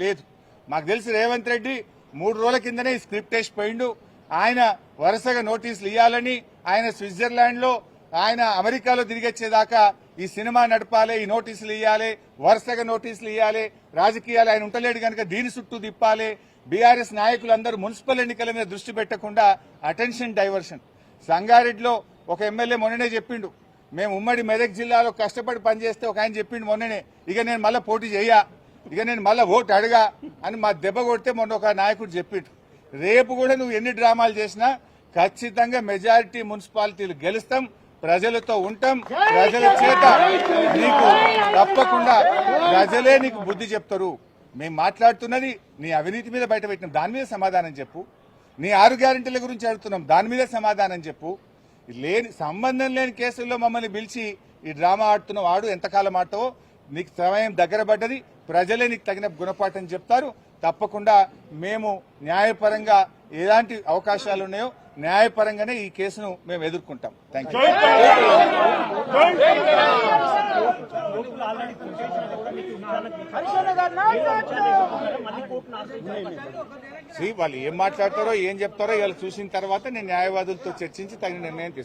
లేదు. మాకు తెలిసి రేవంత్ రెడ్డి 3 రోజుల కిందనే స్క్రిప్ట్ వేసి పోయిండు. ఆయన వరుసగా నోటీసులు ఇవ్వాలని, ఆయన స్విట్జర్లాండ్ లో, ఆయన అమెరికాలో తిరిగొచ్చేదాకా ఈ సినిమా నడపాలి, ఈ నోటీసులు ఇవ్వాలి, వరుసగా నోటీసులు ఇవ్వాలి, రాజకీయాలు ఆయన ఉంటలేడు కనుక దీని చుట్టూ తిప్పాలి. బీఆర్ఎస్ నాయకులందరూ మున్సిపల్ ఎన్నికల మీద దృష్టి పెట్టకుండా అటెన్షన్ డైవర్షన్. సంగారెడ్డిలో ఒక ఎమ్మెల్యే మొన్ననే చెప్పిండు, మేము ఉమ్మడి మెదక్ జిల్లాలో కష్టపడి పనిచేస్తే ఒక ఆయన చెప్పిండు మొన్ననే, ఇక నేను మళ్ళీ పోటీ చెయ్యా, ఇక నేను మళ్ళీ ఓటు అడగా అని మా దెబ్బ కొడితే మొన్న ఒక నాయకుడు చెప్పిండు. రేపు కూడా నువ్వు ఎన్ని డ్రామాలు చేసినా ఖచ్చితంగా మెజారిటీ మున్సిపాలిటీలు గెలుస్తాం, ప్రజలతో ఉంటాం, ప్రజల చేత నీకు తప్పకుండా ప్రజలే నీకు బుద్ధి చెప్తారు. మేము మాట్లాడుతున్నది నీ అవినీతి మీద బయట పెట్టినాం, దాని మీద సమాధానం చెప్పు. నీ 6 గ్యారెంటీల గురించి అడుగుతున్నాం, దాని మీద సమాధానం చెప్పు. సంబంధం లేని కేసుల్లో మమ్మల్ని పిలిచి ఈ డ్రామా ఆడుతున్నావు, ఆడు ఎంతకాలం ఆడతావో, నీకు సమయం దగ్గర పడ్డది, ప్రజలే నీకు తగిన గుణపాఠం చెప్తారు. తప్పకుండా మేము న్యాయపరంగా ఎలాంటి అవకాశాలు ఉన్నాయో న్యాయపరంగానే ఈ కేసును మేము ఎదుర్కొంటాం. Thank you. వాళ్ళు ఏం మాట్లాడతారో ఏం చెప్తారో ఇవాళ చూసిన తర్వాత నేను న్యాయవాదులతో చర్చించి తగిన నిర్ణయం తీసుకుంటాను.